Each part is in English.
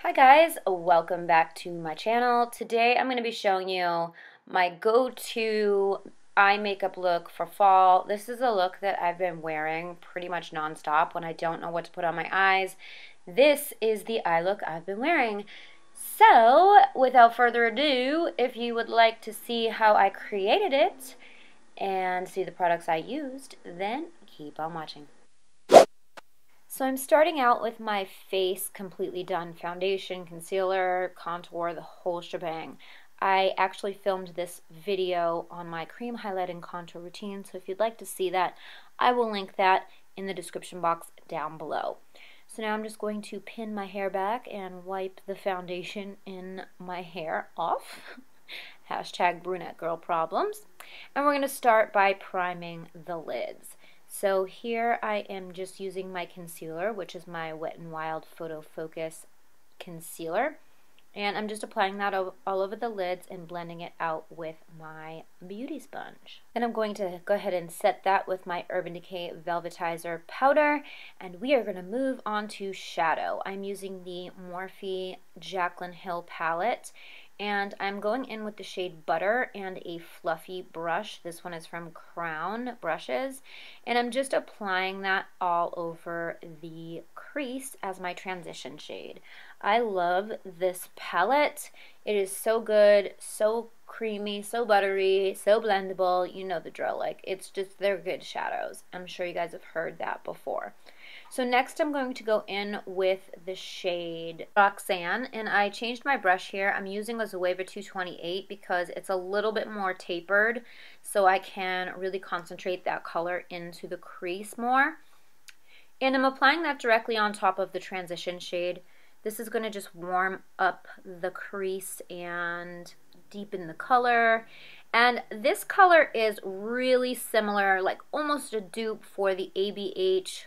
Hi guys, welcome back to my channel. Today I'm going to be showing you my go-to eye makeup look for fall. This is a look that I've been wearing pretty much non-stop when I don't know what to put on my eyes. This is the eye look I've been wearing. So, without further ado, if you would like to see how I created it and see the products I used, then keep on watching. So I'm starting out with my face completely done. Foundation, concealer, contour, the whole shebang. I actually filmed this video on my cream highlight and contour routine, so if you'd like to see that, I will link that in the description box down below. So now I'm just going to pin my hair back and wipe the foundation in my hair off. Hashtag brunette girl problems. And we're going to start by priming the lids. So here I am just using my concealer, which is my Wet n Wild Photo Focus concealer. And I'm just applying that all over the lids and blending it out with my beauty sponge. Then I'm going to go ahead and set that with my Urban Decay Velvetizer powder. And we are going to move on to shadow. I'm using the Morphe Jaclyn Hill palette. And I'm going in with the shade Butter and a fluffy brush. This one is from Crown Brushes. And I'm just applying that all over the crease as my transition shade. I love this palette. It is so good, so creamy, so buttery, so blendable. You know the drill. Like, it's just, they're good shadows. I'm sure you guys have heard that before. So next I'm going to go in with the shade Roxanne, and I changed my brush here. I'm using a Zoeva 228 because it's a little bit more tapered, so I can really concentrate that color into the crease more. And I'm applying that directly on top of the transition shade. This is going to just warm up the crease and deepen the color. And this color is really similar, like almost a dupe for the ABH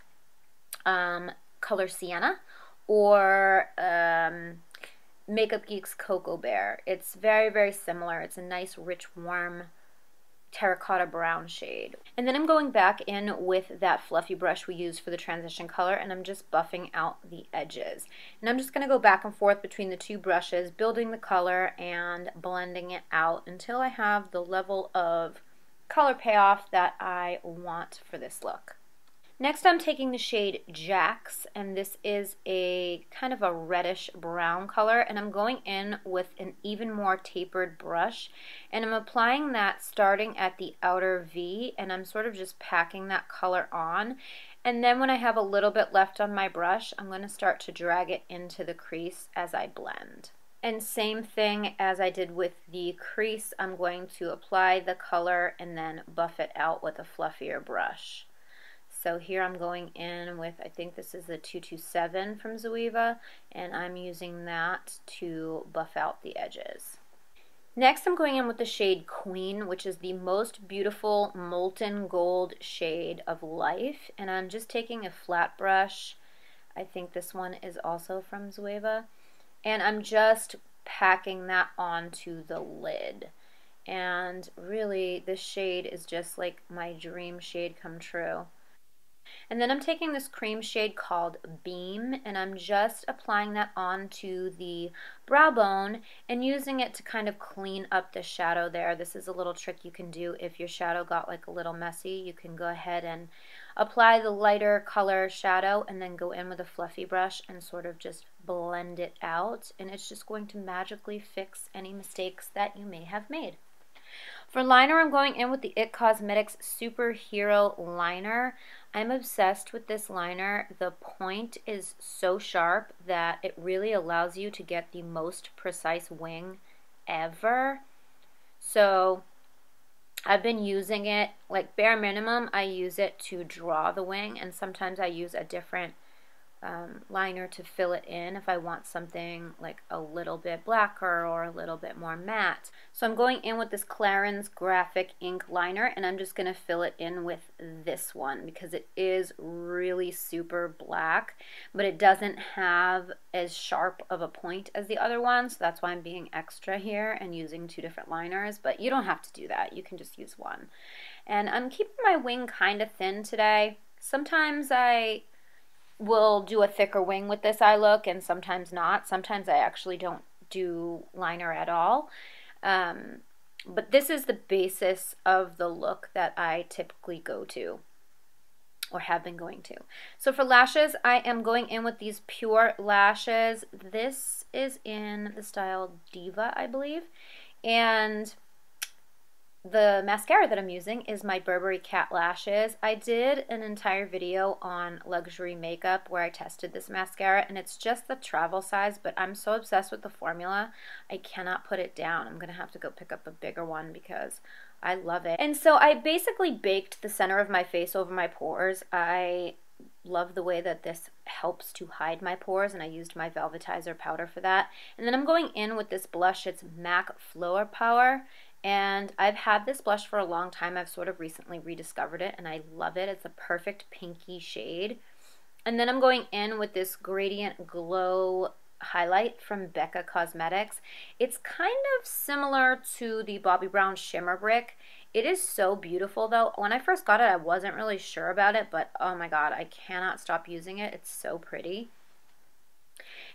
color Sienna or Makeup Geek's Cocoa Bear. It's very, very similar. It's a nice, rich, warm terracotta brown shade. And then I'm going back in with that fluffy brush we used for the transition color, and I'm just buffing out the edges. And I'm just going to go back and forth between the two brushes, building the color and blending it out until I have the level of color payoff that I want for this look. Next I'm taking the shade Jax, and this is a kind of a reddish brown color, and I'm going in with an even more tapered brush, and I'm applying that starting at the outer V, and I'm sort of just packing that color on. And then when I have a little bit left on my brush, I'm going to start to drag it into the crease as I blend. And same thing as I did with the crease, I'm going to apply the color and then buff it out with a fluffier brush. So here I'm going in with, I think this is the 227 from Zoeva, and I'm using that to buff out the edges. Next I'm going in with the shade Queen, which is the most beautiful molten gold shade of life, and I'm just taking a flat brush. I think this one is also from Zoeva, and I'm just packing that onto the lid. And really, this shade is just like my dream shade come true. And then I'm taking this cream shade called Beam, and I'm just applying that onto the brow bone and using it to kind of clean up the shadow there. This is a little trick you can do if your shadow got like a little messy. You can go ahead and apply the lighter color shadow and then go in with a fluffy brush and sort of just blend it out, and it's just going to magically fix any mistakes that you may have made. For liner, I'm going in with the IT Cosmetics Superhero Liner. I'm obsessed with this liner. The point is so sharp that it really allows you to get the most precise wing ever. So I've been using it, like bare minimum, I use it to draw the wing, and sometimes I use a different liner to fill it in if I want something like a little bit blacker or a little bit more matte. So I'm going in with this Clarins Graphic Ink Liner, and I'm just going to fill it in with this one because it is really super black, but it doesn't have as sharp of a point as the other one, so that's why I'm being extra here and using two different liners, but you don't have to do that. You can just use one. And I'm keeping my wing kind of thin today. Sometimes I will do a thicker wing with this eye look and sometimes not. Sometimes I actually don't do liner at all. But this is the basis of the look that I typically go to or have been going to. So for lashes, I am going in with these Pure lashes. This is in the style Diva, I believe. And the mascara that I'm using is my Burberry Cat Lashes. I did an entire video on luxury makeup where I tested this mascara, and it's just the travel size, but I'm so obsessed with the formula, I cannot put it down. I'm going to have to go pick up a bigger one because I love it. And so I basically baked the center of my face over my pores. I love the way that this helps to hide my pores, and I used my Velvetizer powder for that. And then I'm going in with this blush. It's MAC Flower Power. And I've had this blush for a long time. I've sort of recently rediscovered it, and I love it. It's a perfect pinky shade. And then I'm going in with this Gradient Glow highlight from Becca Cosmetics. It's kind of similar to the Bobbi Brown Shimmer Brick. It is so beautiful, though. When I first got it, I wasn't really sure about it, but oh my god, I cannot stop using it. It's so pretty.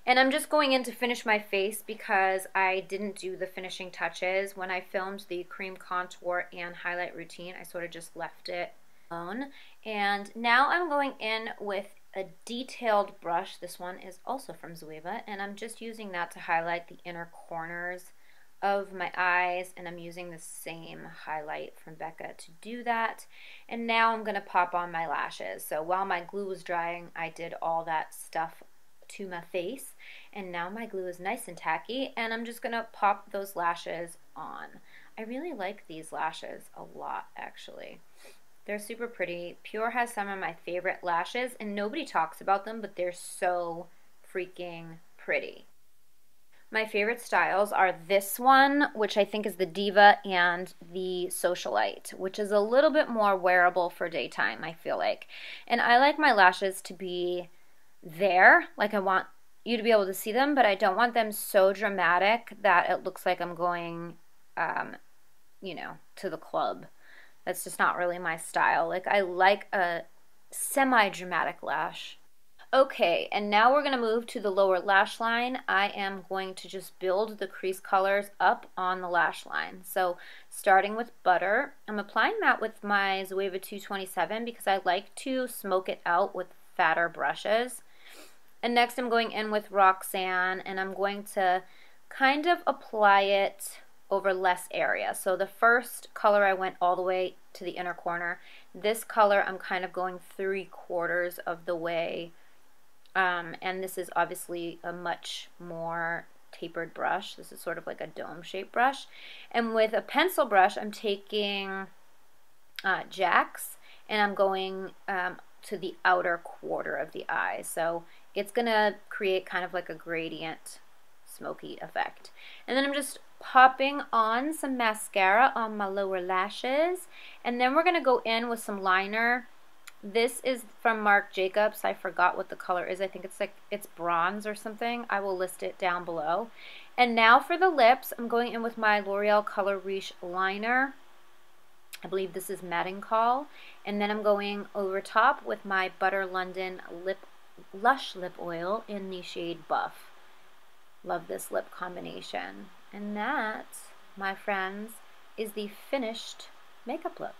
And I'm just going in to finish my face because I didn't do the finishing touches. When I filmed the cream contour and highlight routine, I sort of just left it alone. And now I'm going in with a detailed brush. This one is also from Zoeva, and I'm just using that to highlight the inner corners of my eyes, and I'm using the same highlight from Becca to do that. And now I'm going to pop on my lashes. So while my glue was drying, I did all that stuff to my face, and now my glue is nice and tacky, and I'm just gonna pop those lashes on. I really like these lashes a lot, actually. They're super pretty. Pure has some of my favorite lashes, and nobody talks about them, but they're so freaking pretty. My favorite styles are this one, which I think is the Diva, and the Socialite, which is a little bit more wearable for daytime, I feel like. And I like my lashes to be there, like I want you to be able to see them, but I don't want them so dramatic that it looks like I'm going, you know, to the club. That's just not really my style. Like, I like a semi-dramatic lash. Okay, and now we're going to move to the lower lash line. I am going to just build the crease colors up on the lash line. So starting with Butter, I'm applying that with my Zoeva 227 because I like to smoke it out with fatter brushes. And next I'm going in with Roxanne, and I'm going to kind of apply it over less area. So the first color I went all the way to the inner corner. This color I'm kind of going 3/4 of the way. And this is obviously a much more tapered brush. This is sort of like a dome-shaped brush. And with a pencil brush, I'm taking Jack's, and I'm going to the outer quarter of the eye. So it's going to create kind of like a gradient smoky effect. And then I'm just popping on some mascara on my lower lashes. And then we're going to go in with some liner. This is from Marc Jacobs. I forgot what the color is. I think it's bronze or something. I will list it down below. And now for the lips, I'm going in with my L'Oreal Color Riche liner. I believe this is Call. And then I'm going over top with my Butter London Lush Lip Oil in the shade Buff. Love this lip combination. And that, my friends, is the finished makeup look.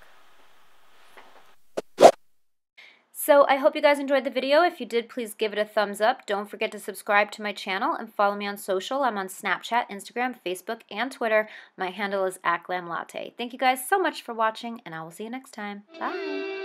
So I hope you guys enjoyed the video. If you did, please give it a thumbs up. Don't forget to subscribe to my channel and follow me on social. I'm on Snapchat, Instagram, Facebook, and Twitter. My handle is @GlamLatte. Thank you guys so much for watching, and I will see you next time. Bye!